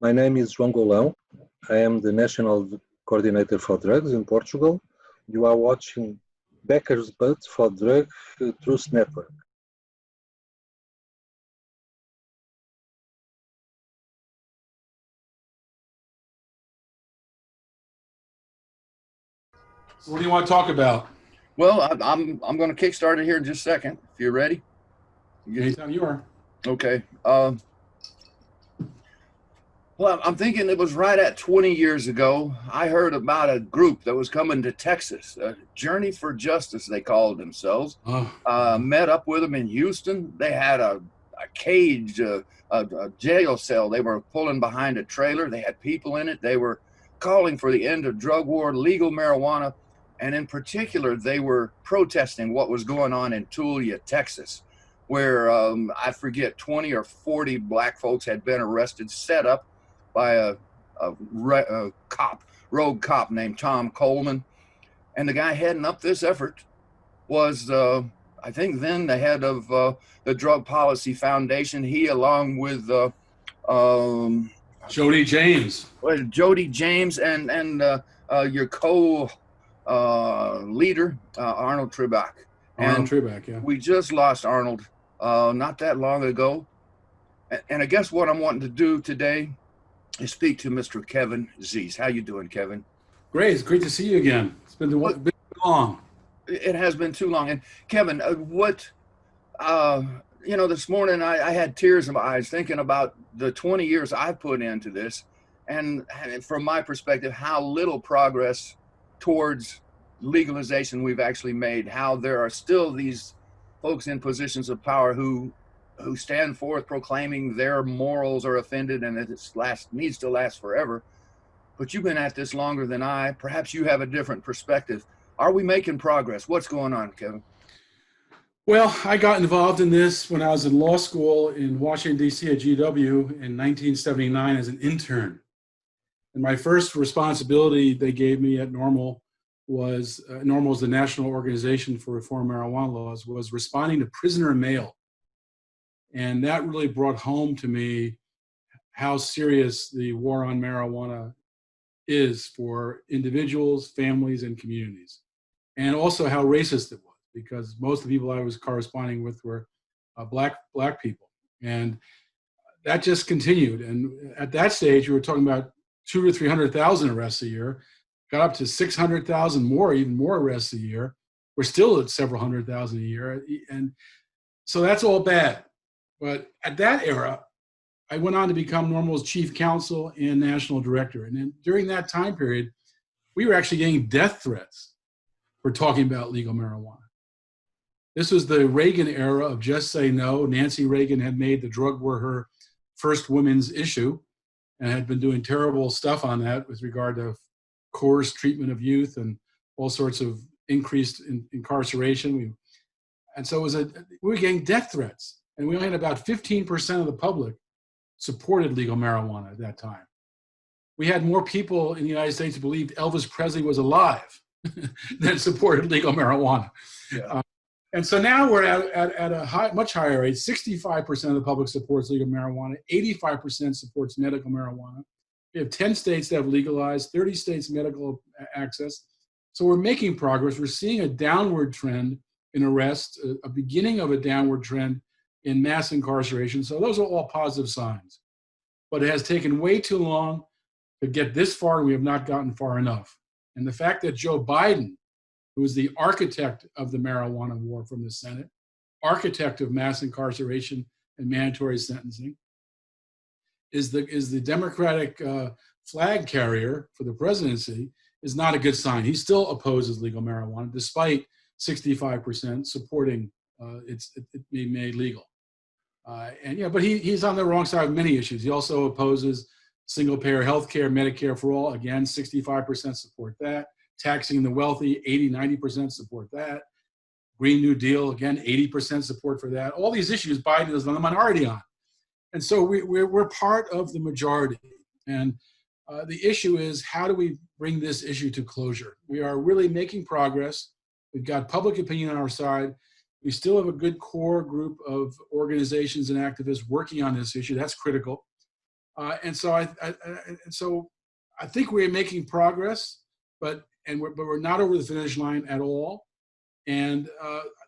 My name is João Golão. I am the National Coordinator for Drugs in Portugal. You are watching Becker's But for Drug Truth Network. So what do you want to talk about? Well, I'm going to kickstart it here in just a second. If you're ready. Anytime you are. Okay. Well, I'm thinking it was right at 20 years ago. I heard about a group that was coming to Texas, Journey for Justice, they called themselves. Met up with them in Houston. They had a cage, a jail cell. They were pulling behind a trailer. They had people in it. They were calling for the end of drug war, legal marijuana, and in particular, they were protesting what was going on in Tulia, Texas, where I forget, 20 or 40 black folks had been arrested, set up by a rogue cop named Tom Coleman. And the guy heading up this effort was, I think then the head of the Drug Policy Foundation. He, along with Jody James. Jody James and your co-leader, Arnold Trebek. Arnold Trebek, yeah. We just lost Arnold not that long ago. And I guess what I'm wanting to do today is speak to Mr. Kevin Zeese. How you doing, Kevin? Great. It's great to see you again. It's been too long. It has been too long. And Kevin, this morning I had tears in my eyes thinking about the 20 years I've put into this, and from my perspective, how little progress towards legalization we've actually made, how there are still these folks in positions of power who stand forth proclaiming their morals are offended and that it needs to last forever. But you've been at this longer than I. Perhaps you have a different perspective. Are we making progress? What's going on, Kevin? Well, I got involved in this when I was in law school in Washington, D.C. at GW in 1979 as an intern. And my first responsibility they gave me at NORML was, NORML is the National Organization for Reform Marijuana Laws, was responding to prisoner mail. And that really brought home to me how serious the war on marijuana is for individuals, families, and communities. And also how racist it was, because most of the people I was corresponding with were black people. And that just continued. And at that stage, we were talking about 200,000 to 300,000 arrests a year, got up to 600,000 more, even more arrests a year. We're still at several hundred thousand a year. And so that's all bad. But at that era, I went on to become NORML's chief counsel and national director. And then during that time period, we were actually getting death threats for talking about legal marijuana. This was the Reagan era of just say no. Nancy Reagan had made the drug war her first women's issue and had been doing terrible stuff on that with regard to coerced treatment of youth and all sorts of increased incarceration. And so we were getting death threats. And we only had about 15% of the public supported legal marijuana at that time. We had more people in the United States who believed Elvis Presley was alive than supported legal marijuana. Yeah. And so now we're at a much higher rate. 65% of the public supports legal marijuana. 85% supports medical marijuana. We have 10 states that have legalized, 30 states medical access. So we're making progress. We're seeing a downward trend in arrests, a beginning of a downward trend in mass incarceration. So those are all positive signs. But it has taken way too long to get this far, and we have not gotten far enough. And the fact that Joe Biden, who is the architect of the marijuana war from the Senate, architect of mass incarceration and mandatory sentencing, is the Democratic flag carrier for the presidency, is not a good sign. He still opposes legal marijuana, despite 65% supporting it being made legal. But he's on the wrong side of many issues. He also opposes single-payer health care, Medicare for all. Again, 65% support that. Taxing the wealthy, 90% support that. Green New Deal, again, 80% support for that. All these issues Biden is on the minority on. And so we're part of the majority. And the issue is, how do we bring this issue to closure? We are really making progress. We've got public opinion on our side. We still have a good core group of organizations and activists working on this issue. That's critical. And so I think we're making progress, but we're not over the finish line at all. And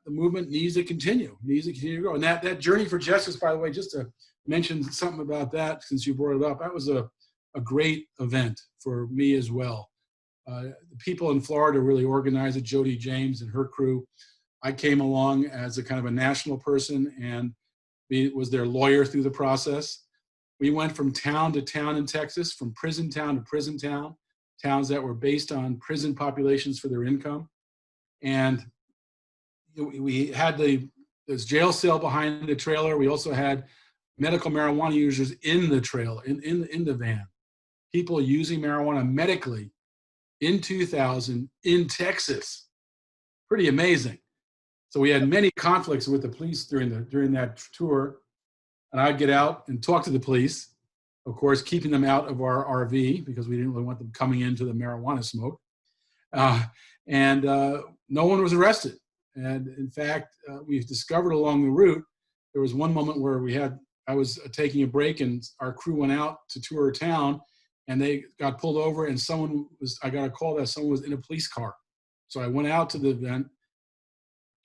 the movement needs to continue to grow. And that journey for justice, by the way, just to mention something about that, since you brought it up, that was a great event for me as well. The people in Florida really organized it, Jody James and her crew. I came along as a kind of a national person and was their lawyer through the process. We went from town to town in Texas, from prison town to prison town, towns that were based on prison populations for their income. And we had this jail cell behind the trailer. We also had medical marijuana users in the trailer, in the van. People using marijuana medically in 2000 in Texas. Pretty amazing. So we had many conflicts with the police during that tour. And I'd get out and talk to the police, of course, keeping them out of our RV because we didn't really want them coming into the marijuana smoke. And no one was arrested. And in fact, we've discovered along the route, there was one moment where I was taking a break and our crew went out to tour a town and they got pulled over and I got a call that someone was in a police car. So I went out to the event,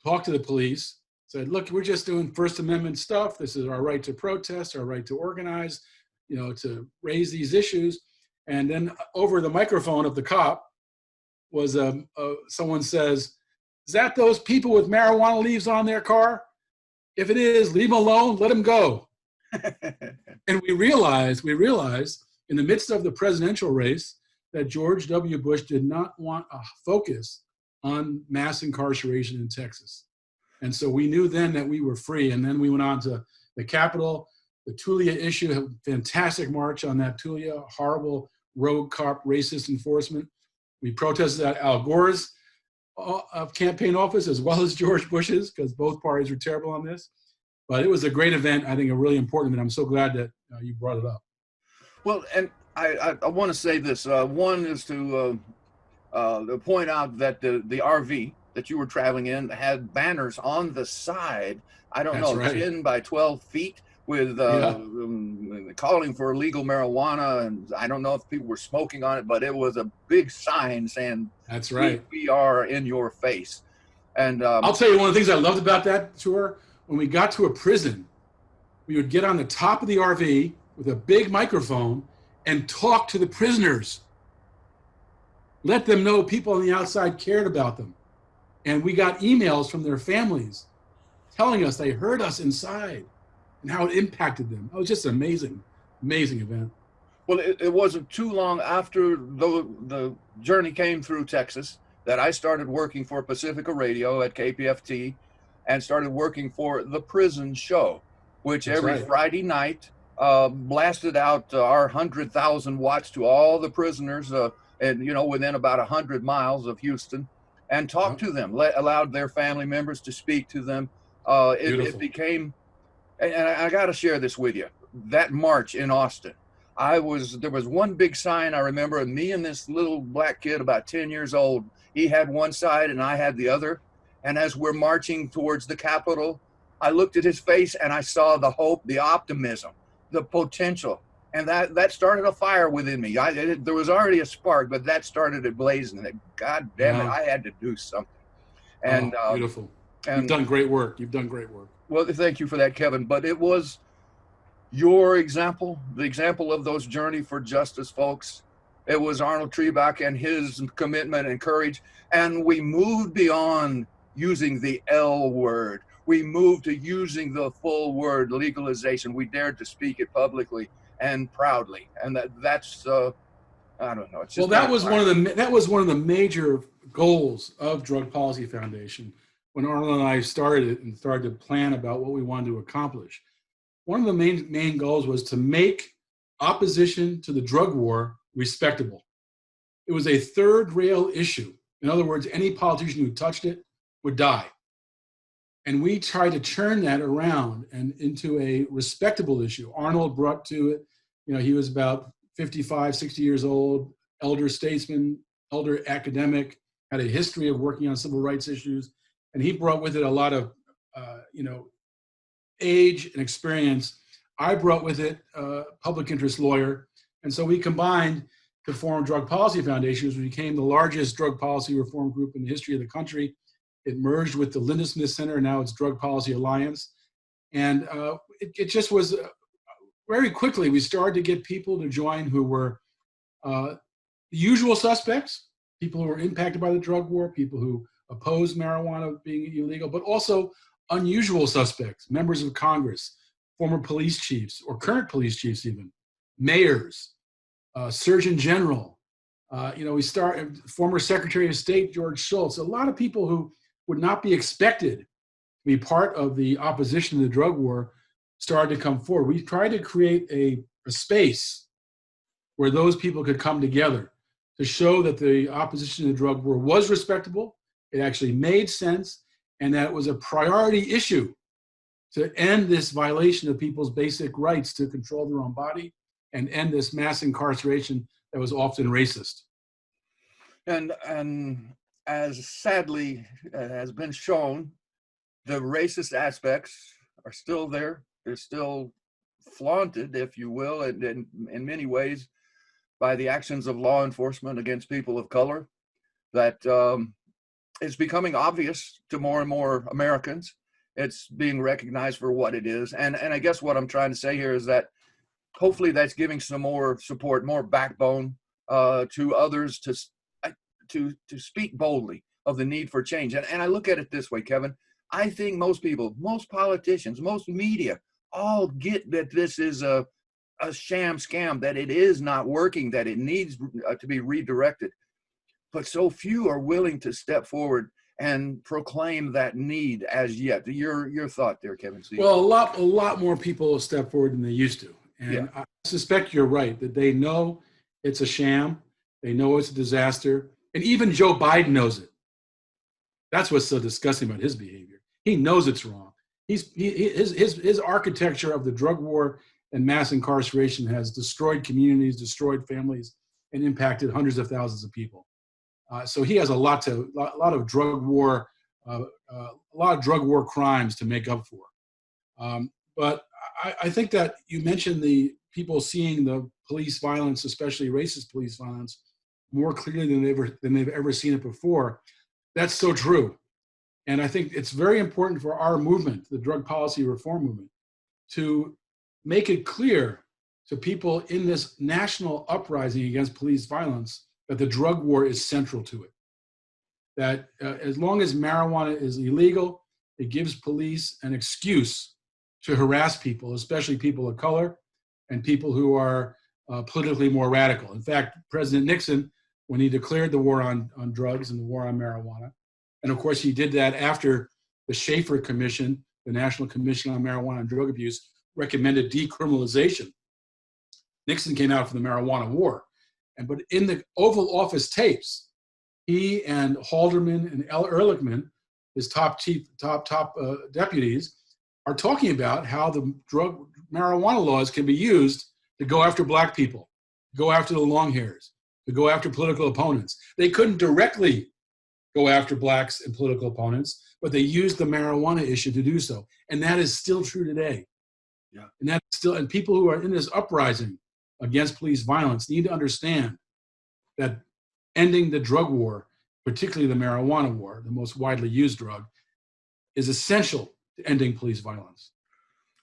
talked to the police, said, look, we're just doing First Amendment stuff. This is our right to protest, our right to organize, to raise these issues. And then over the microphone of the cop was someone says, is that those people with marijuana leaves on their car? If it is, leave them alone, let them go. And we realized in the midst of the presidential race that George W. Bush did not want a focus on mass incarceration in Texas. And so we knew then that we were free. And then we went on to the Capitol, the Tulia issue, a fantastic march on that Tulia, horrible rogue cop racist enforcement. We protested at Al Gore's campaign office as well as George Bush's, because both parties were terrible on this. But it was a great event, I think a really important event. I'm so glad that you brought it up. Well, and I want to say this. One is to point out that the RV that you were traveling in had banners on the side, I don't know, right, 10 by 12 feet with calling for legal marijuana. And I don't know if people were smoking on it, but it was a big sign saying, that's right, we are in your face. And I'll tell you one of the things I loved about that tour. When we got to a prison, we would get on the top of the RV with a big microphone and talk to the prisoners. Let them know people on the outside cared about them. And we got emails from their families telling us they heard us inside and how it impacted them. It was just an amazing, amazing event. Well, it wasn't too long after the journey came through Texas that I started working for Pacifica Radio at KPFT and started working for the Prison Show, which every Friday night blasted out our 100,000 watts to all the prisoners and within about 100 miles of Houston, and talked to them, allowed their family members to speak to them. It became, and I got to share this with you, that march in Austin. There was one big sign I remember, and me and this little black kid about 10 years old, he had one side and I had the other. And as we're marching towards the Capitol, I looked at his face and I saw the hope, the optimism, the potential. And that started a fire within me. There was already a spark, but that started it blazing. God damn it, I had to do something. And beautiful. And you've done great work. You've done great work. Well, thank you for that, Kevin. But it was your example, the example of those Journey for Justice folks. It was Arnold Trebach and his commitment and courage. And we moved beyond using the L word. We moved to using the full word, legalization. We dared to speak it publicly and proudly, and that's I don't know. It's just that was one of the major goals of Drug Policy Foundation when Arnold and I started it and started to plan about what we wanted to accomplish. One of the main goals was to make opposition to the drug war respectable. It was a third rail issue. In other words, any politician who touched it would die. And we tried to turn that around and into a respectable issue. Arnold brought to it, he was about 55, 60 years old, elder statesman, elder academic, had a history of working on civil rights issues. And he brought with it a lot of, age and experience. I brought with it a public interest lawyer. And so we combined to form Drug Policy Foundation, which became the largest drug policy reform group in the history of the country. It merged with the Lindesmith Center, and now it's Drug Policy Alliance. And it just was very quickly, we started to get people to join who were the usual suspects, people who were impacted by the drug war, people who opposed marijuana being illegal, but also unusual suspects, members of Congress, former police chiefs, or current police chiefs even, mayors, Surgeon General, former Secretary of State George Shultz, a lot of people who would not be expected to be part of the opposition to the drug war started to come forward. We tried to create a space where those people could come together to show that the opposition to the drug war was respectable, it actually made sense, and that it was a priority issue to end this violation of people's basic rights to control their own body and end this mass incarceration that was often racist. And as sadly has been shown, the racist aspects are still there. They're still flaunted, if you will, in many ways by the actions of law enforcement against people of color. That is becoming obvious to more and more Americans. It's being recognized for what it is. And I guess what I'm trying to say here is that hopefully that's giving some more support, more backbone to others to speak boldly of the need for change. And I look at it this way, Kevin. I think most people, most politicians, most media all get that this is a sham scam, that it is not working, that it needs to be redirected. But so few are willing to step forward and proclaim that need as yet. Your thought there, Kevin. Well, a lot more people will step forward than they used to. And yeah. I suspect you're right, that they know it's a sham. They know it's a disaster. And even Joe Biden knows it. That's what's so disgusting about his behavior. He knows it's wrong. His architecture of the drug war and mass incarceration has destroyed communities, destroyed families, and impacted hundreds of thousands of people. So he has a lot of drug war crimes to make up for. But I think that you mentioned the people seeing the police violence, especially racist police violence, more clearly than they've ever seen it before. That's so true. And I think it's very important for our movement, the drug policy reform movement, to make it clear to people in this national uprising against police violence that the drug war is central to it. That as long as marijuana is illegal, it gives police an excuse to harass people, especially people of color and people who are politically more radical. In fact, President Nixon, when he declared the war on drugs and the war on marijuana, and of course he did that after the Schaefer Commission, the National Commission on Marijuana and Drug Abuse, recommended decriminalization. Nixon came out for the marijuana war. But in the Oval Office tapes, he and Haldeman and Ehrlichman, his top deputies, are talking about how the marijuana laws can be used to go after black people, go after the long hairs, to go after political opponents. They couldn't directly go after blacks and political opponents, but they used the marijuana issue to do so. And that is still true today. Yeah. And people who are in this uprising against police violence need to understand that ending the drug war, particularly the marijuana war, the most widely used drug, is essential to ending police violence.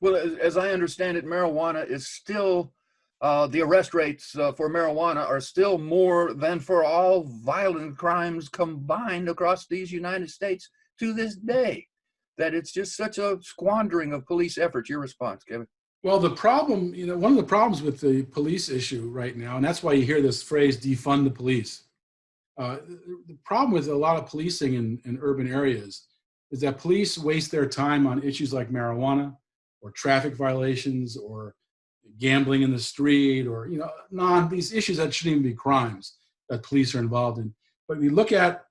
Well, as I understand it, marijuana is still, the arrest rates for marijuana are still more than for all violent crimes combined across these United States to this day. That it's just such a squandering of police efforts. Your response, Kevin? Well, the problem, one of the problems with the police issue right now, and that's why you hear this phrase, defund the police. The problem with a lot of policing in urban areas is that police waste their time on issues like marijuana or traffic violations or gambling in the street or, these issues that shouldn't even be crimes that police are involved in. But we look at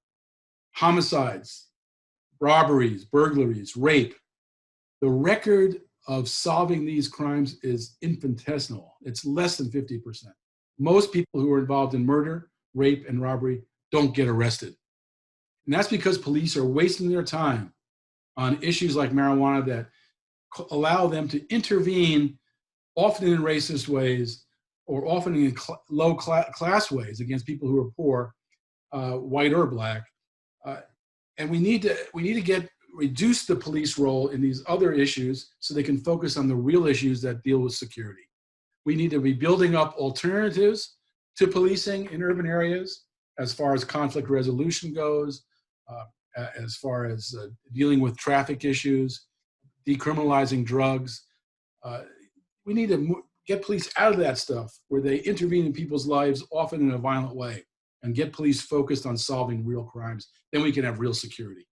homicides, robberies, burglaries, rape, the record of solving these crimes is infinitesimal. It's less than 50%. Most people who are involved in murder, rape, and robbery don't get arrested. And that's because police are wasting their time on issues like marijuana that allow them to intervene often in racist ways, or often in low class ways against people who are poor, white or black. And we need to reduce the police role in these other issues so they can focus on the real issues that deal with security. We need to be building up alternatives to policing in urban areas as far as conflict resolution goes, as far as dealing with traffic issues, decriminalizing drugs. We need to get police out of that stuff where they intervene in people's lives, often in a violent way, and get police focused on solving real crimes. Then we can have real security.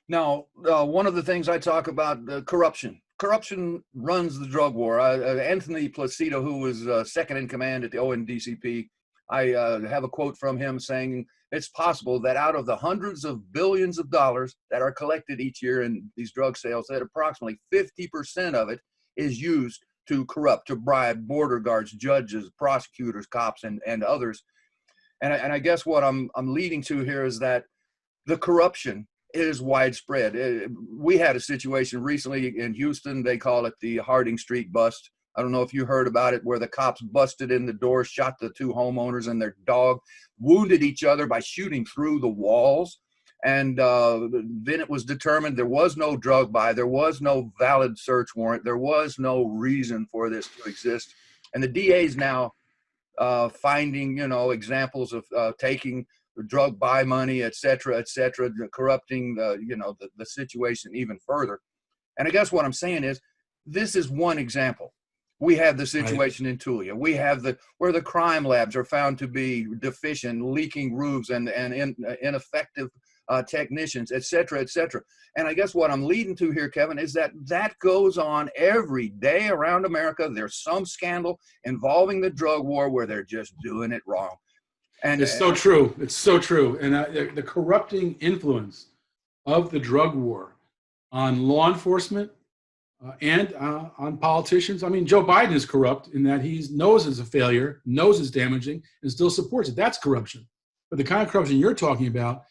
Now, one of the things I talk about, corruption. Corruption runs the drug war. Anthony Placido, who was second in command at the ONDCP, I have a quote from him saying, it's possible that out of the hundreds of billions of dollars that are collected each year in these drug sales, that approximately 50% of it is used to corrupt, to bribe border guards, judges, prosecutors, cops, and others. And I guess what I'm leading to here is that the corruption is widespread. We had a situation recently in Houston. They call it the Harding Street bust. I don't know if you heard about it, where the cops busted in the door, shot the two homeowners and their dog, wounded each other by shooting through the walls. And then it was determined there was no drug buy, there was no valid search warrant, there was no reason for this to exist. And the DA's now finding, examples of taking drug buy money, et cetera, corrupting the situation even further. And I guess what I'm saying is, this is one example. We have the situation in Tulia. We have where the crime labs are found to be deficient, leaking roofs and ineffective technicians, et cetera, et cetera. And I guess what I'm leading to here, Kevin, is that goes on every day around America. There's some scandal involving the drug war where they're just doing it wrong. And it's so true. It's so true. And the corrupting influence of the drug war on law enforcement and on politicians. I mean, Joe Biden is corrupt in that he knows it's a failure, knows it's damaging, and still supports it. That's corruption. But the kind of corruption you're talking about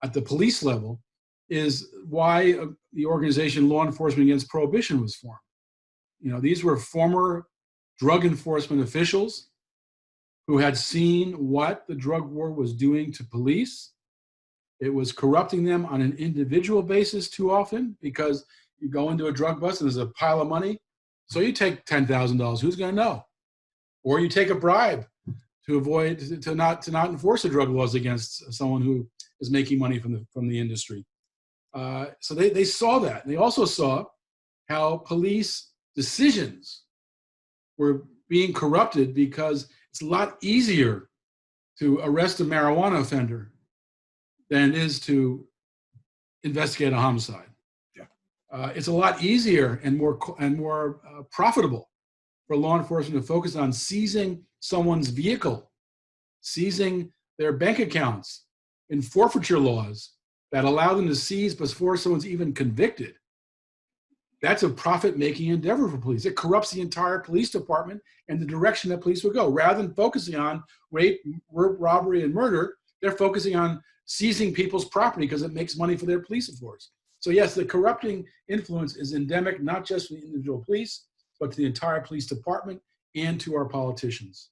at the police level is why the organization Law Enforcement Against Prohibition was formed. These were former drug enforcement officials who had seen what the drug war was doing to police. It was corrupting them on an individual basis too often, because you go into a drug bust and there's a pile of money. So you take $10,000, who's going to know? Or you take a bribe to not enforce the drug laws against someone who is making money from the industry. So they saw that. They also saw how police decisions were being corrupted, because it's a lot easier to arrest a marijuana offender than it is to investigate a homicide. Yeah. It's a lot easier and more profitable for law enforcement to focus on seizing someone's vehicle, seizing their bank accounts, in forfeiture laws that allow them to seize before someone's even convicted. That's a profit-making endeavor for police. It corrupts the entire police department and the direction that police would go. Rather than focusing on rape, robbery, and murder, they're focusing on seizing people's property because it makes money for their police force. So yes, the corrupting influence is endemic, not just for the individual police, but to the entire police department and to our politicians.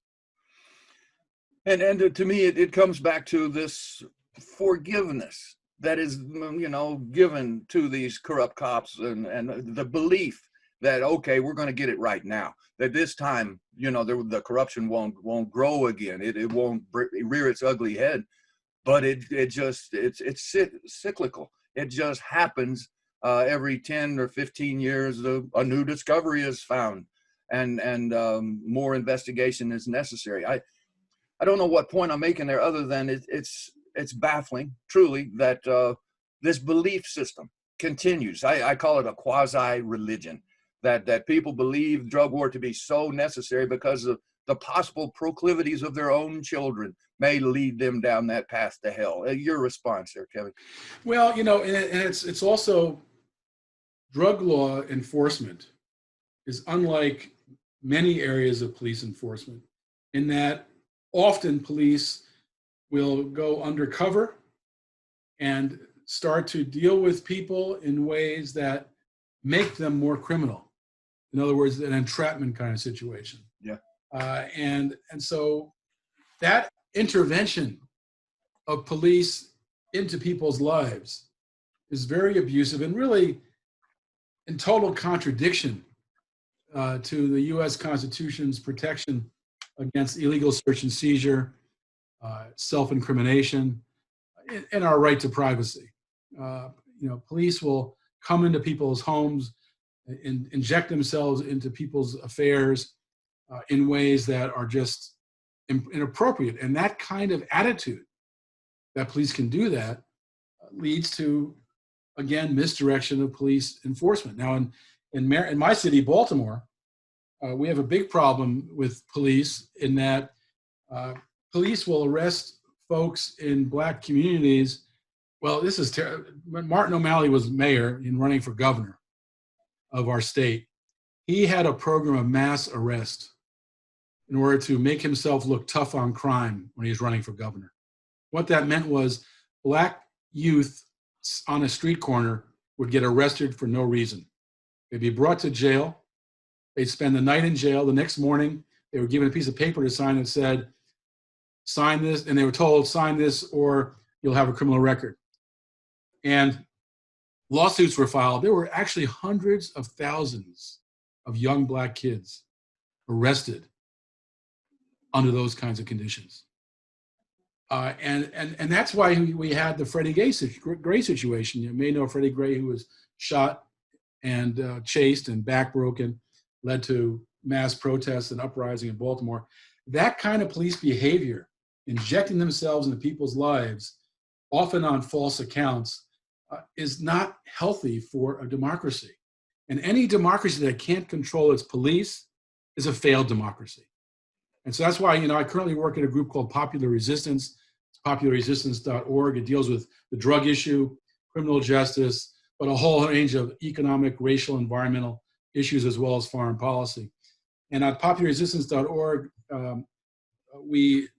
And to me, it comes back to this forgiveness that is, given to these corrupt cops, and the belief that, okay, we're going to get it right now. That this time, the corruption won't grow again. It won't rear its ugly head, but it's cyclical. It just happens every 10 or 15 years. A new discovery is found, and more investigation is necessary. I don't know what point I'm making there, other than it's baffling, truly, that this belief system continues. I call it a quasi-religion, that people believe drug war to be so necessary because of the possible proclivities of their own children may lead them down that path to hell. Your response there, Kevin? Well, and it's also, drug law enforcement is unlike many areas of police enforcement in that often police will go undercover and start to deal with people in ways that make them more criminal. In other words, an entrapment kind of situation. Yeah. And so that intervention of police into people's lives is very abusive and really in total contradiction to the U.S. Constitution's protection against illegal search and seizure, self-incrimination, and our right to privacy. Police will come into people's homes and inject themselves into people's affairs in ways that are just inappropriate. And that kind of attitude that police can do that leads to, again, misdirection of police enforcement. Now, in my city, Baltimore, we have a big problem with police in that police will arrest folks in Black communities. Well, this is when Martin O'Malley was mayor and running for governor of our state, he had a program of mass arrest in order to make himself look tough on crime when he was running for governor. What that meant was Black youth on a street corner would get arrested for no reason. They'd be brought to jail. They'd spend the night in jail. The next morning, they were given a piece of paper to sign that said, sign this, and they were told, sign this or you'll have a criminal record. And lawsuits were filed. There were actually hundreds of thousands of young Black kids arrested under those kinds of conditions. And that's why we had the Freddie Gray situation. You may know Freddie Gray, who was shot and chased and backbroken, led to mass protests and uprising in Baltimore. That kind of police behavior, injecting themselves into people's lives, often on false accounts, is not healthy for a democracy. And any democracy that can't control its police is a failed democracy. And so that's why, I currently work at a group called Popular Resistance. It's popularresistance.org. It deals with the drug issue, criminal justice, but a whole range of economic, racial, environmental issues, as well as foreign policy. And at popularresistance.org, we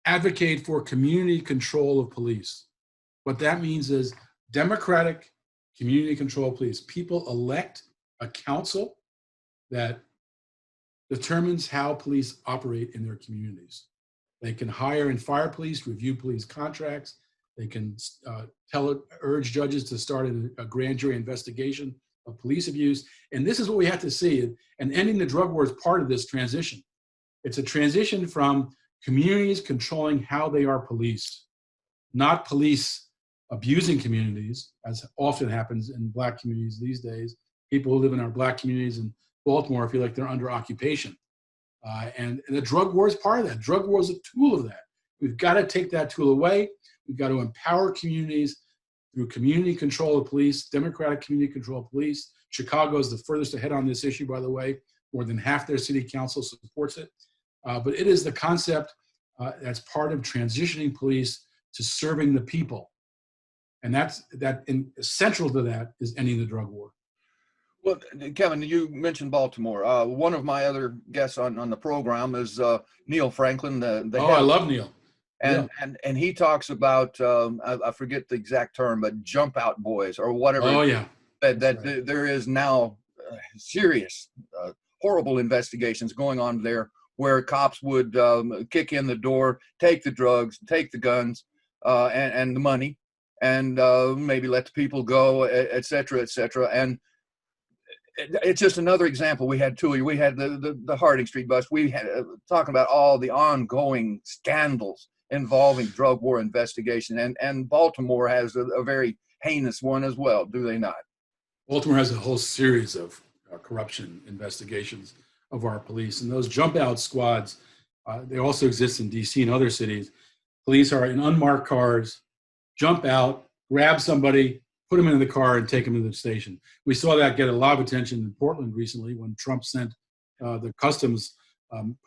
advocate for community control of police. What that means is democratic community control police. People elect a council that determines how police operate in their communities. They can hire and fire police, review police contracts. They can urge judges to start a grand jury investigation of police abuse. And this is what we have to see. And ending the drug war is part of this transition. It's a transition from communities controlling how they are policed, not police abusing communities, as often happens in Black communities these days. People who live in our Black communities in Baltimore feel like they're under occupation. And the drug war is part of that. Drug war is a tool of that. We've got to take that tool away. We've got to empower communities through community control of police, democratic community control of police. Chicago is the furthest ahead on this issue, by the way. More than half their city council supports it. But it is the concept that's part of transitioning police to serving the people. And central to that is ending the drug war. Well, Kevin, you mentioned Baltimore. One of my other guests on the program is Neil Franklin. I love Neil. And he talks about, I forget the exact term, but jump out boys or whatever. Oh, yeah. That there is now serious, horrible investigations going on there where cops would kick in the door, take the drugs, take the guns and the money, and maybe let the people go, et cetera, et cetera. And it's just another example. We had two. We had the Harding Street bust. We had talking about all the ongoing scandals involving drug war investigation, and Baltimore has a very heinous one as well, do they not? Baltimore has a whole series of corruption investigations of our police, and those jump out squads, they also exist in DC and other cities. Police are in unmarked cars, jump out, grab somebody, put them into the car and take them to the station. We saw that get a lot of attention in Portland recently when Trump sent the customs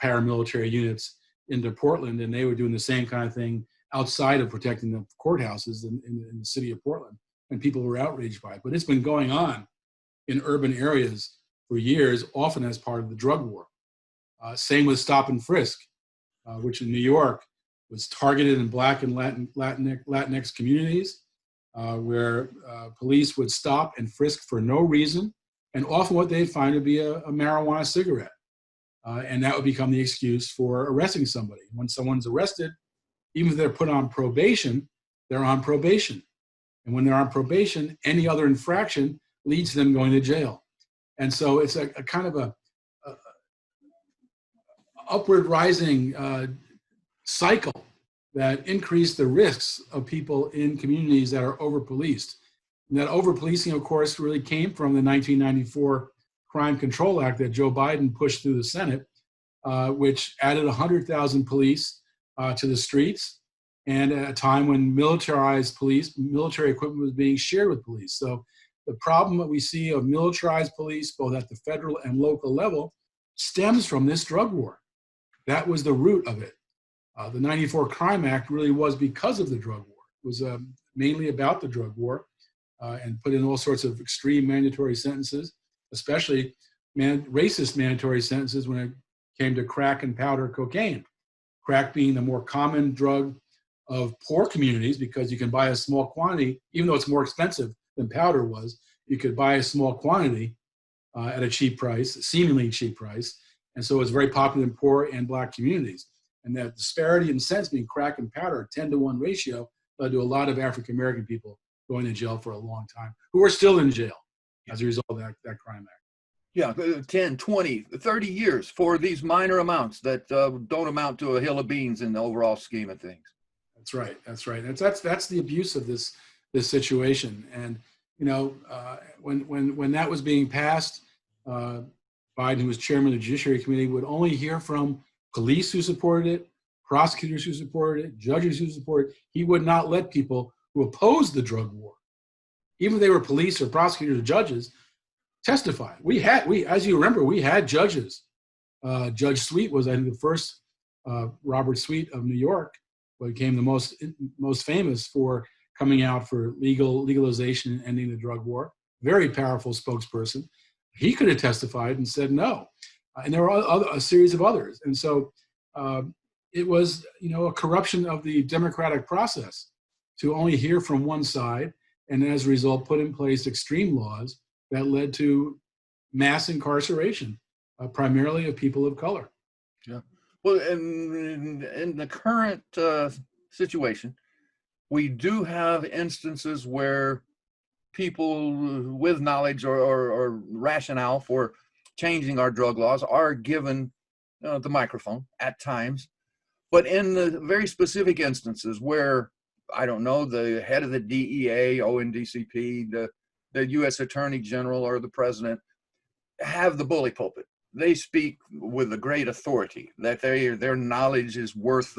paramilitary units into Portland, and they were doing the same kind of thing outside of protecting the courthouses in the city of Portland, and people were outraged by it. But it's been going on in urban areas for years, often as part of the drug war. Same with stop and frisk, which in New York was targeted in Black and Latinx communities, where police would stop and frisk for no reason, and often what they'd find would be a marijuana cigarette. And that would become the excuse for arresting somebody. When someone's arrested, even if they're put on probation, they're on probation. And when they're on probation, any other infraction leads to them going to jail. And so it's a kind of a upward rising cycle that increase the risks of people in communities that are over-policed. And that over-policing, of course, really came from the 1994 Crime Control Act that Joe Biden pushed through the Senate, which added 100,000 police to the streets, and at a time when militarized police, military equipment was being shared with police. So the problem that we see of militarized police, both at the federal and local level, stems from this drug war. That was the root of it. The 94 Crime Act really was because of the drug war. It was mainly about the drug war and put in all sorts of extreme mandatory sentences, especially racist mandatory sentences when it came to crack and powder cocaine. Crack being the more common drug of poor communities because you can buy a small quantity, even though it's more expensive than powder was, you could buy a small quantity at a cheap price, seemingly cheap price. And so it's very popular in poor and Black communities. And that disparity in sense between crack and powder, 10-to-1 ratio, led to a lot of African-American people going to jail for a long time, who are still in jail as a result of that crime act. Yeah, 10, 20, 30 years for these minor amounts that don't amount to a hill of beans in the overall scheme of things. That's right. That's right. That's the abuse of this situation. And you know, when that was being passed, Biden, who was chairman of the Judiciary Committee, would only hear from police who supported it, prosecutors who supported it, judges who supported it. He would not let people who opposed the drug war, even if they were police or prosecutors or judges, testify. As you remember, we had judges. Judge Sweet was, I think, the first Robert Sweet of New York, who became the most famous for coming out for legalization and ending the drug war. Very powerful spokesperson. He could have testified and said no. And there were a series of others. And so it was, a corruption of the democratic process to only hear from one side, and as a result, put in place extreme laws that led to mass incarceration, primarily of people of color. Yeah. Well, in the current situation, we do have instances where people with knowledge or rationale for changing our drug laws are given the microphone at times. But in the very specific instances where, I don't know, the head of the DEA, ONDCP, the U.S. Attorney General or the president have the bully pulpit. They speak with a great authority that their knowledge is worth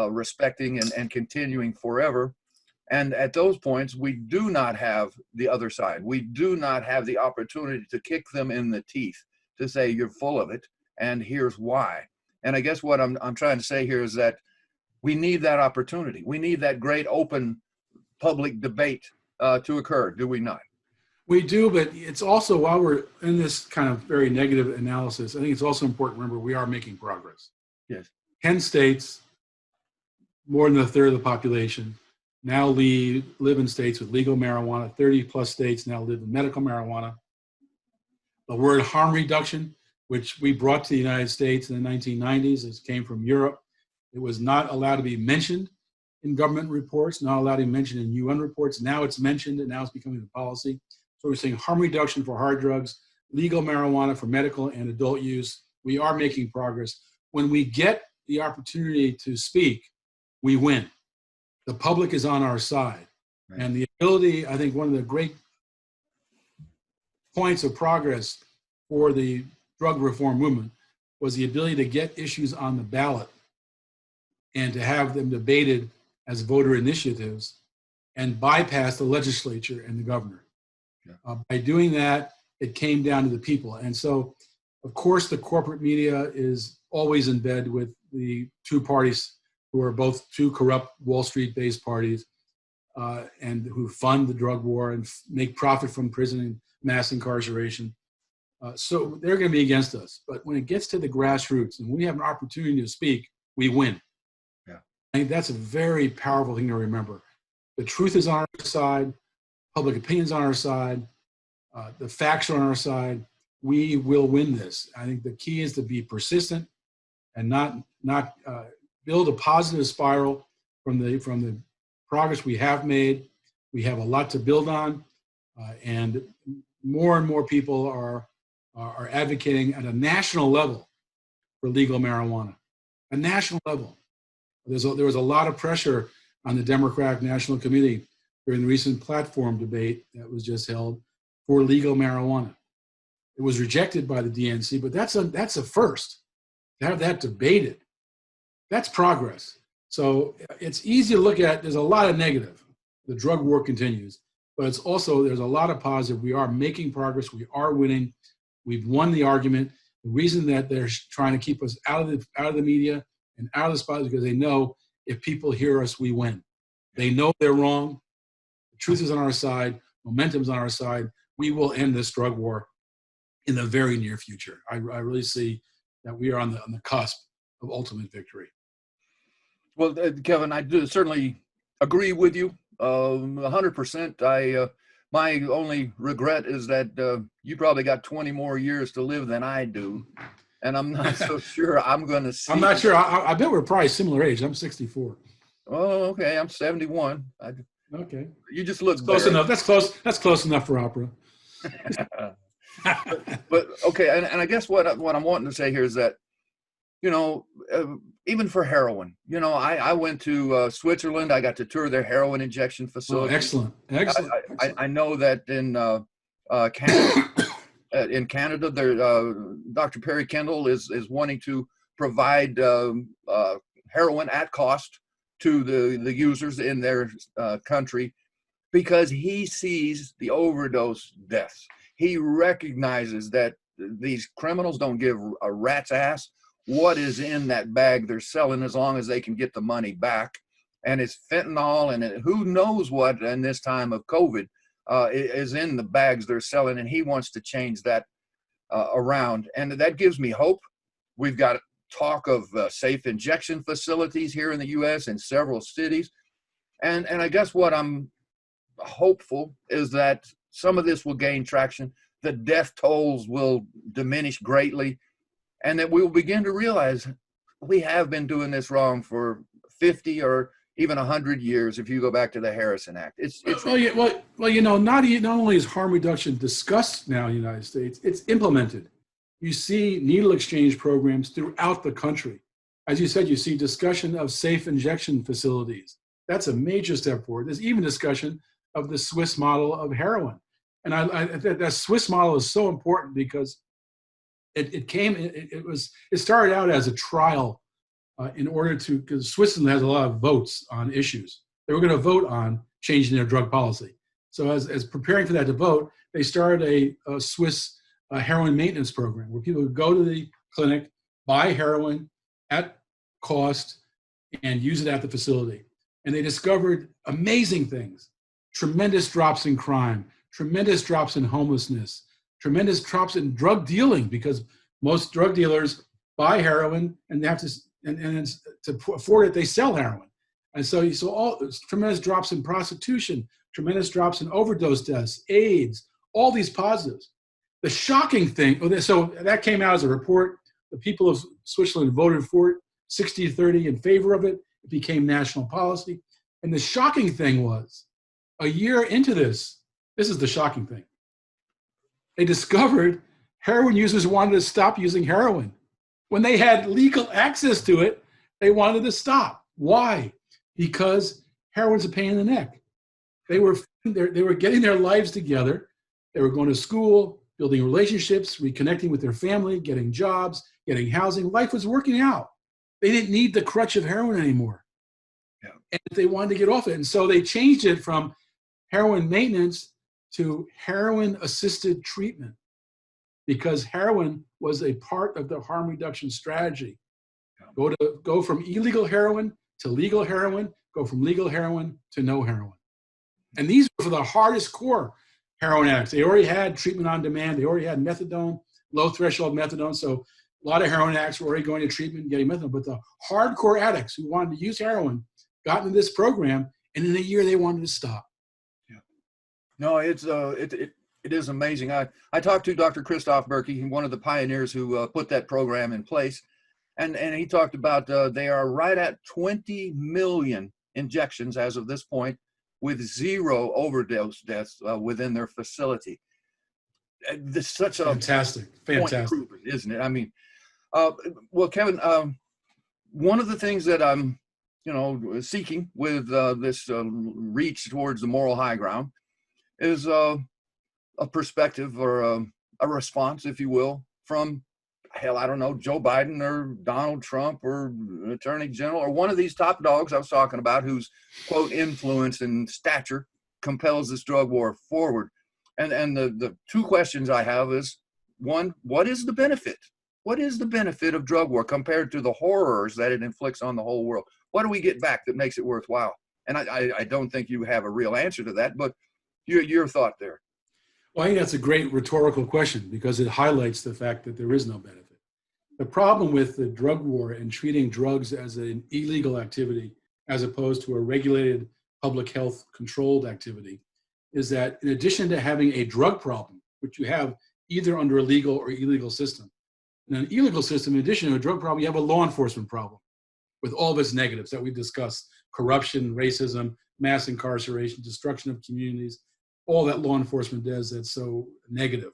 respecting and continuing forever. And at those points, we do not have the other side. We do not have the opportunity to kick them in the teeth to say, you're full of it, and here's why. And I guess what I'm trying to say here is that we need that opportunity. We need that great open public debate to occur, do we not? We do, but it's also, while we're in this kind of very negative analysis, I think it's also important to remember we are making progress. Yes. 10 states, more than a third of the population, now live in states with legal marijuana. 30 plus states now live with medical marijuana. The word harm reduction, which we brought to the United States in the 1990s, it came from Europe. It was not allowed to be mentioned in government reports, not allowed to be mentioned in UN reports. Now it's mentioned, and now it's becoming the policy. So we're saying harm reduction for hard drugs, legal marijuana for medical and adult use. We are making progress. When we get the opportunity to speak, we win. The public is on our side. Right. And the ability, I think one of the great points of progress for the drug reform movement was the ability to get issues on the ballot and to have them debated as voter initiatives and bypass the legislature and the governor. Yeah. By doing that, it came down to the people. And so, of course, the corporate media is always in bed with the two parties who are both two corrupt Wall Street-based parties and who fund the drug war and make profit from prison and mass incarceration. So they're going to be against us. But when it gets to the grassroots and we have an opportunity to speak, we win. Yeah. I think that's a very powerful thing to remember. The truth is on our side. Public opinion's on our side. The facts are on our side. We will win this. I think the key is to be persistent and not build a positive spiral from the progress we have made. We have a lot to build on, and more people are advocating at a national level for legal marijuana. A national level. There was a lot of pressure on the Democratic National Committee during the recent platform debate that was just held for legal marijuana. It was rejected by the DNC, but that's a first. To have that debated, that's progress. So it's easy to look at. There's a lot of negative. The drug war continues, but it's also, there's a lot of positive. We are making progress. We are winning. We've won the argument. The reason that they're trying to keep us out of the media and out of the spot is because they know if people hear us, we win. They know they're wrong. The truth is on our side. Momentum's on our side. We will end this drug war in the very near future. I really see that we are on the cusp of ultimate victory. Well, Kevin, I do certainly agree with you 100%. My only regret is that you probably got 20 more years to live than I do, and I'm not so sure I'm going to see. I'm not sure. I bet we're probably similar age. I'm 64. Oh, okay. I'm 71. Okay. You just look close enough. That's close. That's close enough for opera. but okay, and I guess what I'm wanting to say here is that, even for heroin, I went to Switzerland. I got to tour their heroin injection facility. Oh, excellent. I know that in Canada, there, Dr. Perry Kendall is wanting to provide heroin at cost to the users in their country, because he sees the overdose deaths. He recognizes that these criminals don't give a rat's ass what is in that bag they're selling, as long as they can get the money back. And it's fentanyl and who knows what in this time of COVID is in the bags they're selling. And he wants to change that around. And that gives me hope. We've got talk of safe injection facilities here in the U.S. in several cities. And I guess what I'm hopeful is that some of this will gain traction. The death tolls will diminish greatly, and that we will begin to realize we have been doing this wrong for 50 or even 100 years. If you go back to the Harrison Act, not only is harm reduction discussed now in the United States, it's implemented. You see needle exchange programs throughout the country. As you said, you see discussion of safe injection facilities. That's a major step forward. There's even discussion of the Swiss model of heroin. And that Swiss model is so important because it started out as a trial in order to, because Switzerland has a lot of votes on issues. They were going to vote on changing their drug policy. So as preparing for that to vote, they started a Swiss heroin maintenance program where people would go to the clinic, buy heroin at cost, and use it at the facility. And they discovered amazing things: tremendous drops in crime, tremendous drops in homelessness, tremendous drops in drug dealing, because most drug dealers buy heroin and they have to, and to afford it, they sell heroin. And so you saw all tremendous drops in prostitution, tremendous drops in overdose deaths, AIDS, all these positives. The shocking thing, so that came out as a report. The people of Switzerland voted for it, 60-30 in favor of it. It became national policy. And the shocking thing was, a year into this is the shocking thing. They discovered heroin users wanted to stop using heroin. When they had legal access to it, they wanted to stop. Why? Because heroin's a pain in the neck. They were getting their lives together. They were going to school, building relationships, reconnecting with their family, getting jobs, getting housing. Life was working out. They didn't need the crutch of heroin anymore. Yeah. And they wanted to get off it. And so they changed it from heroin maintenance to heroin-assisted treatment, because heroin was a part of the harm reduction strategy. Go from illegal heroin to legal heroin, go from legal heroin to no heroin. And these were for the hardest core heroin addicts. They already had treatment on demand. They already had methadone, low threshold methadone. So a lot of heroin addicts were already going to treatment and getting methadone. But the hardcore addicts who wanted to use heroin got into this program, and in a year they wanted to stop. No, It is amazing. I talked to Dr. Christoph Berkey, one of the pioneers who put that program in place. And he talked about they are right at 20 million injections as of this point, with 0 overdose deaths within their facility. This is such a fantastic, isn't it? I mean, well, Kevin, one of the things that I'm, seeking with this reach towards the moral high ground is a perspective or a response, if you will, from, hell, I don't know, Joe Biden or Donald Trump or Attorney General or one of these top dogs I was talking about whose, quote, influence and stature compels this drug war forward. And the two questions I have is, one, what is the benefit? What is the benefit of drug war compared to the horrors that it inflicts on the whole world? What do we get back that makes it worthwhile? And I don't think you have a real answer to that, but your thought there. Well, I think that's a great rhetorical question because it highlights the fact that there is no benefit. The problem with the drug war and treating drugs as an illegal activity as opposed to a regulated public health controlled activity is that in addition to having a drug problem, which you have either under a legal or illegal system, in an illegal system, in addition to a drug problem, you have a law enforcement problem with all of its negatives that we've discussed: corruption, racism, mass incarceration, destruction of communities, all that law enforcement does that's so negative.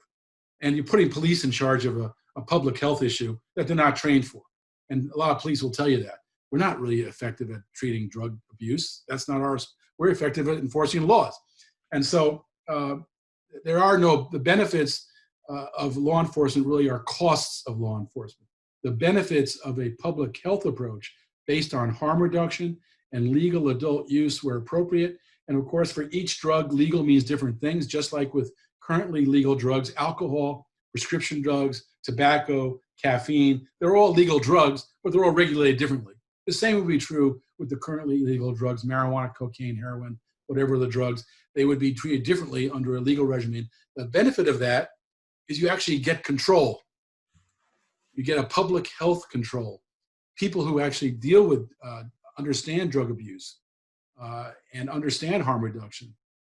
And you're putting police in charge of a public health issue that they're not trained for. And a lot of police will tell you that. We're not really effective at treating drug abuse. That's not ours. We're effective at enforcing laws. And so the benefits of law enforcement really are costs of law enforcement. The benefits of a public health approach based on harm reduction and legal adult use where appropriate. And of course, for each drug, legal means different things, just like with currently legal drugs, alcohol, prescription drugs, tobacco, caffeine. They're all legal drugs, but they're all regulated differently. The same would be true with the currently illegal drugs, marijuana, cocaine, heroin, whatever the drugs. They would be treated differently under a legal regimen. The benefit of that is you actually get control. You get a public health control. People who actually deal with, understand drug abuse and understand harm reduction,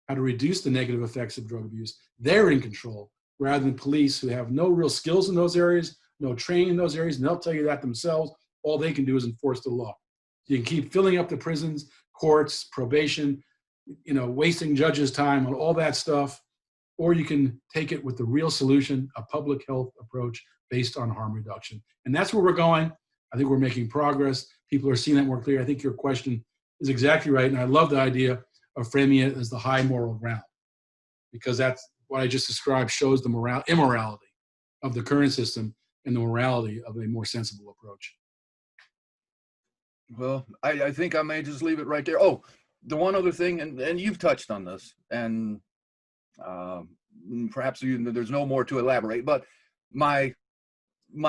how to reduce the negative effects of drug abuse, they're in control, rather than police who have no real skills in those areas, no training in those areas, and they'll tell you that themselves. All they can do is enforce the law. You can keep filling up the prisons, courts, probation, wasting judges' time on all that stuff, or you can take it with the real solution, a public health approach based on harm reduction. And that's where we're going. I think we're making progress. People are seeing that more clearly. I think your question is exactly right. And I love the idea of framing it as the high moral ground, because that's what I just described shows the immorality of the current system and the morality of a more sensible approach. Well, I think I may just leave it right there. Oh, the one other thing, and you've touched on this, and perhaps there's no more to elaborate, but my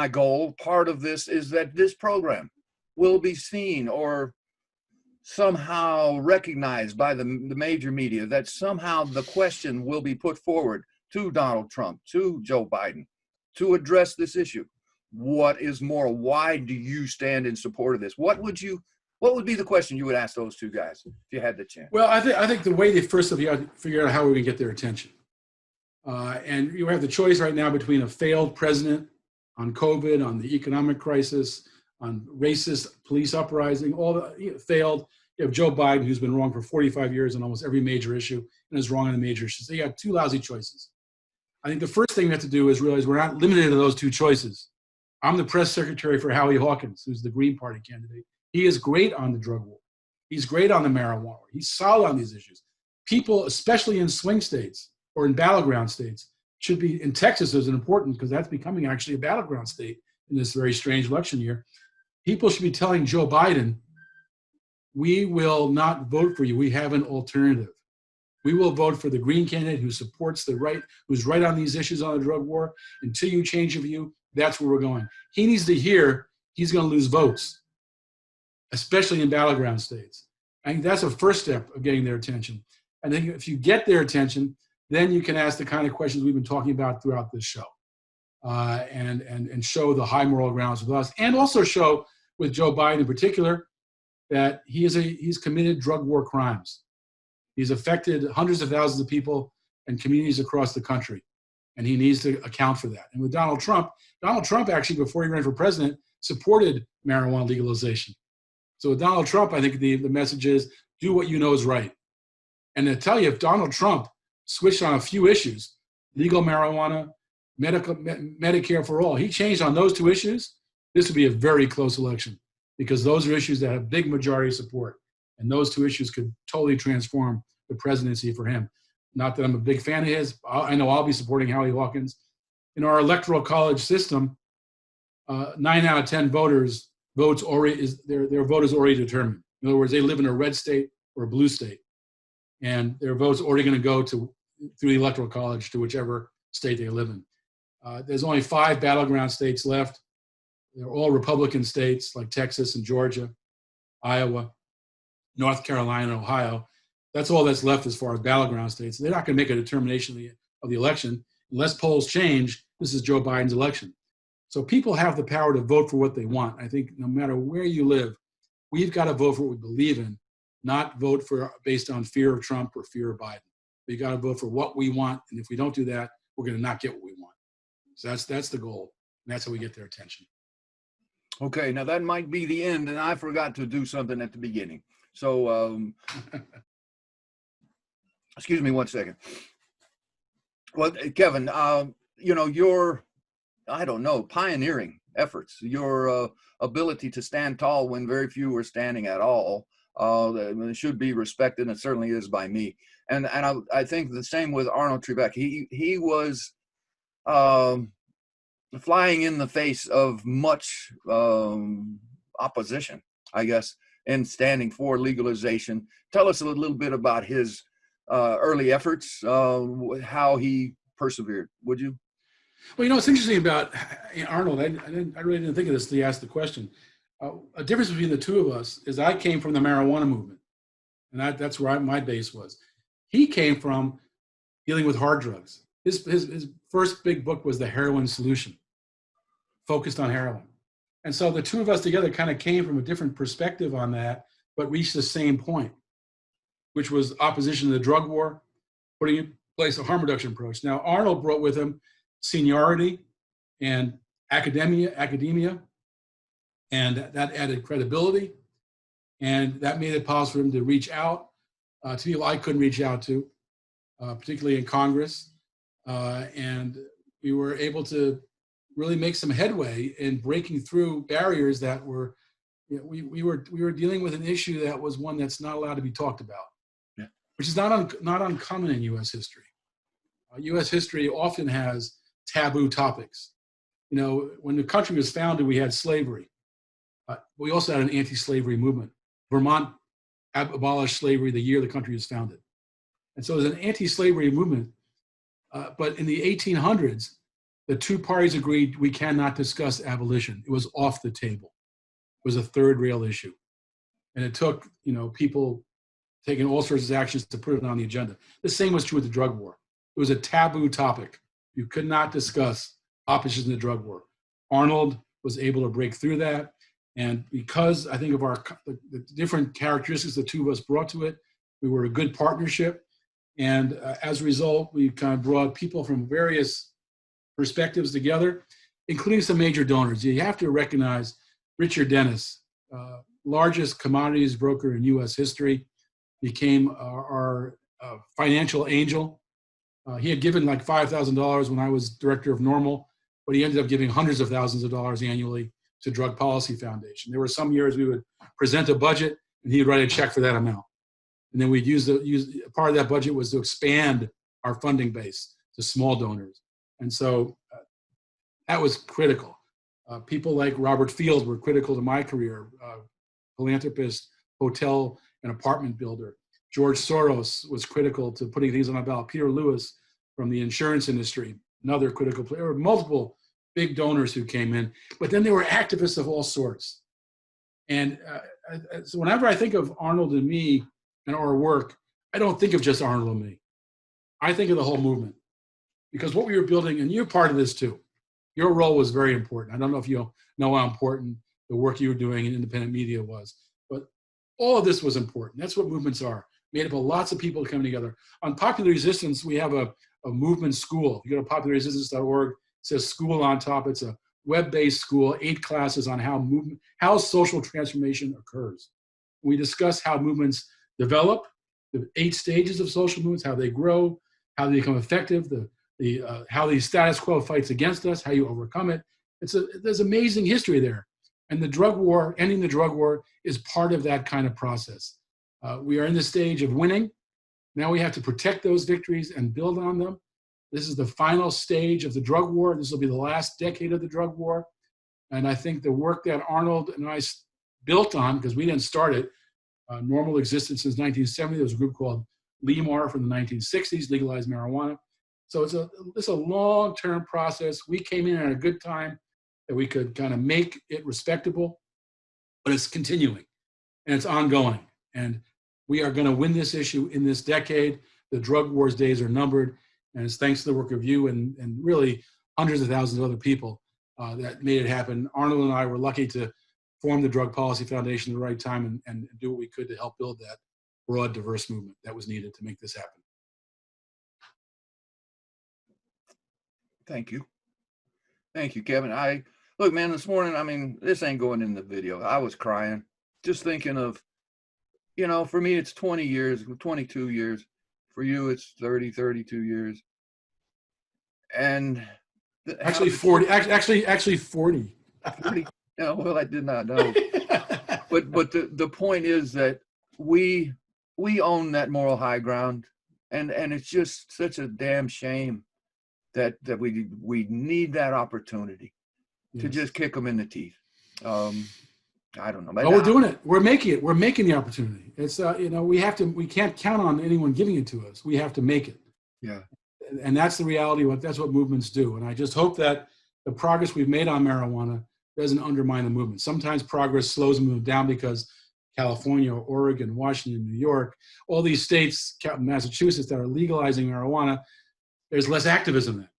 goal, part of this, is that this program will be seen or somehow recognized by the major media, that somehow the question will be put forward to Donald Trump, to Joe Biden, to address this issue. What is moral? Why do you stand in support of this? What would be the question you would ask those two guys if you had the chance? Well, I think the way they first have to figure out how we're going to get their attention. And you have the choice right now between a failed president on COVID, on the economic crisis, on racist police uprising, all the failed. You have Joe Biden, who's been wrong for 45 years on almost every major issue and is wrong on the major issues. So you got two lousy choices. I think the first thing we have to do is realize we're not limited to those two choices. I'm the press secretary for Howie Hawkins, who's the Green Party candidate. He is great on the drug war. He's great on the marijuana war. He's solid on these issues. People, especially in swing states or in battleground states, should be, in Texas is important because that's becoming actually a battleground state in this very strange election year. People should be telling Joe Biden, we will not vote for you. We have an alternative. We will vote for the Green candidate who supports the right, who's right on these issues on the drug war. Until you change your view, that's where we're going. He needs to hear he's going to lose votes, especially in battleground states. I think that's a first step of getting their attention. I think if you get their attention, then you can ask the kind of questions we've been talking about throughout this show, and show the high moral grounds with us, and also show with Joe Biden in particular that he's committed drug war crimes. He's affected hundreds of thousands of people and communities across the country. And he needs to account for that. And with Donald Trump actually, before he ran for president, supported marijuana legalization. So with Donald Trump, I think the message is do what you know is right. And to tell you, if Donald Trump switched on a few issues, legal marijuana, Medicare for all, he changed on those two issues, this would be a very close election because those are issues that have big majority support. And those two issues could totally transform the presidency for him. Not that I'm a big fan of his. I know I'll be supporting Howie Hawkins. In our electoral college system, 9 out of 10 voters votes already their vote is already determined. In other words, they live in a red state or a blue state, and their vote's already going to go through the electoral college to whichever state they live in. There's only 5 battleground states left. They're all Republican states like Texas and Georgia, Iowa, North Carolina, Ohio. That's all that's left as far as battleground states. They're not going to make a determination of the election. Unless polls change, this is Joe Biden's election. So people have the power to vote for what they want. I think no matter where you live, we've got to vote for what we believe in, not vote for based on fear of Trump or fear of Biden. We've got to vote for what we want. And if we don't do that, we're going to not get what we want. So that's the goal. And that's how we get their attention. Okay, now that might be the end, and I forgot to do something at the beginning. So, excuse me 1 second. Well, Kevin, your, pioneering efforts, your ability to stand tall when very few were standing at all, should be respected, and it certainly is by me. And I think the same with Arnold Trebek. He was flying in the face of much opposition, I guess, in standing for legalization. Tell us a little bit about his early efforts, how he persevered, would you? Well, it's interesting about Arnold. I really didn't think of this until you asked the question. A difference between the two of us is I came from the marijuana movement, and that's where my base was. He came from dealing with hard drugs. His first big book was The Heroin Solution, focused on heroin. And so the two of us together kind of came from a different perspective on that, but reached the same point, which was opposition to the drug war, putting in place a harm reduction approach. Now, Arnold brought with him seniority and academia, and that added credibility, and that made it possible for him to reach out to people I couldn't reach out to, particularly in Congress, and we were able to really make some headway in breaking through barriers that were, we were dealing with an issue that was one that's not allowed to be talked about, which is not uncommon in U.S. history. U.S. history often has taboo topics. When the country was founded, we had slavery. We also had an anti-slavery movement. Vermont abolished slavery the year the country was founded. And so there's an anti-slavery movement. But in the 1800s, the two parties agreed we cannot discuss abolition. It was off the table. It was a third rail issue. And it took, people taking all sorts of actions to put it on the agenda. The same was true with the drug war. It was a taboo topic. You could not discuss opposition to the drug war. Arnold was able to break through that. And because I think of the different characteristics the two of us brought to it, we were a good partnership. And as a result, we kind of brought people from various perspectives together, including some major donors. You have to recognize Richard Dennis, largest commodities broker in U.S. history, became our financial angel. He had given like $5,000 when I was director of Normal, but he ended up giving hundreds of thousands of dollars annually to Drug Policy Foundation. There were some years we would present a budget and he'd write a check for that amount. And then we'd use part of that budget was to expand our funding base to small donors. And so that was critical. People like Robert Field were critical to my career, philanthropist, hotel and apartment builder. George Soros was critical to putting things on my ballot. Peter Lewis from the insurance industry, another critical player. There were multiple big donors who came in, but then there were activists of all sorts. And so whenever I think of Arnold and me and our work, I don't think of just Arnold and me. I think of the whole movement. Because what we were building, and you're part of this too, your role was very important. I don't know if you know how important the work you were doing in independent media was, but all of this was important. That's what movements are. made up of lots of people coming together. On Popular Resistance, we have a movement school. If you go to popularresistance.org, it says school on top. It's a web-based school, 8 classes on how social transformation occurs. We discuss how movements develop, the 8 stages of social movements, how they grow, how they become effective, how the status quo fights against us, how you overcome it. There's amazing history there. And the drug war, ending the drug war, is part of that kind of process. We are in the stage of winning. Now we have to protect those victories and build on them. This is the final stage of the drug war. This will be the last decade of the drug war. And I think the work that Arnold and I built on, because we didn't start it, normal existence since 1970. There was a group called LEMAR from the 1960s, legalized marijuana. So it's a long-term process. We came in at a good time that we could kind of make it respectable, but it's continuing and it's ongoing. And we are going to win this issue in this decade. The drug wars days are numbered, and it's thanks to the work of you and really hundreds of thousands of other people that made it happen. Arnold and I were lucky to form the Drug Policy Foundation at the right time and do what we could to help build that broad, diverse movement that was needed to make this happen. Thank you. Thank you, Kevin. Look, man, this morning, I mean, this ain't going in the video. I was crying, just thinking of, you know, for me, it's 20 years, 22 years. For you, it's 30, 32 years. And actually 40, actually 40. 40. Yeah, well, I did not know. but the point is that we own that moral high ground, and it's just such a damn shame that we need that opportunity to just kick them in the teeth. I don't know. But we're doing it. We're making it. We're making the opportunity. It's you know, we can't count on anyone giving it to us. We have to make it. Yeah. And that's the reality. That's what movements do. And I just hope that the progress we've made on marijuana doesn't undermine the movement. Sometimes progress slows the movement down because California, Oregon, Washington, New York, all these states, Massachusetts, that are legalizing marijuana, there's less activism then.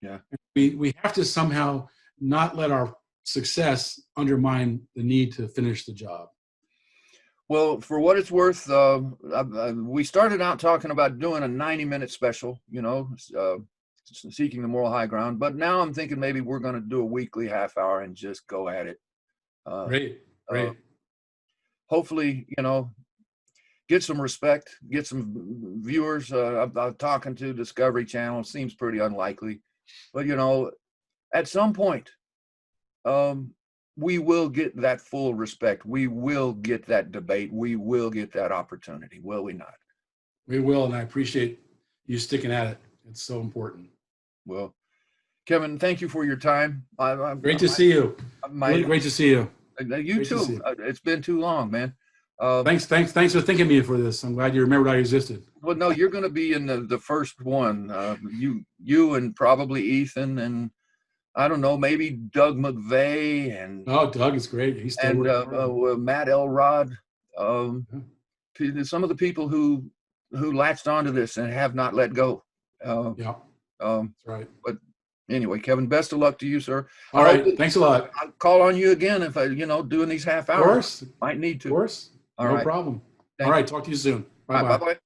Yeah. We have to somehow not let our success undermine the need to finish the job. Well, for what it's worth, we started out talking about doing a 90-minute special, you know, seeking the moral high ground. But now I'm thinking maybe we're going to do a weekly half hour and just go at it. Great. Hopefully, you know, get some respect, get some viewers. I'm talking to Discovery Channel. Seems pretty unlikely. But, you know, at some point, we will get that full respect. We will get that debate. We will get that opportunity, will we not? We will, and I appreciate you sticking at it. It's so important. Well, Kevin, thank you for your time. Great to see you. Really great to see you. You too. It's been too long, man. Thanks for thinking of me for this. I'm glad you remembered I existed. Well, no, you're going to be in the first one. You and probably Ethan and I don't know, maybe Doug McVeigh and Doug is great. He's still Matt Elrod. Some of the people who latched onto this and have not let go. That's right. But anyway, Kevin, best of luck to you, sir. All right. Thanks a lot. I'll call on you again if doing these half hours. Of course. Might need to. Of course. All no right. problem. Thank All right. you. Talk to you soon. Bye-bye.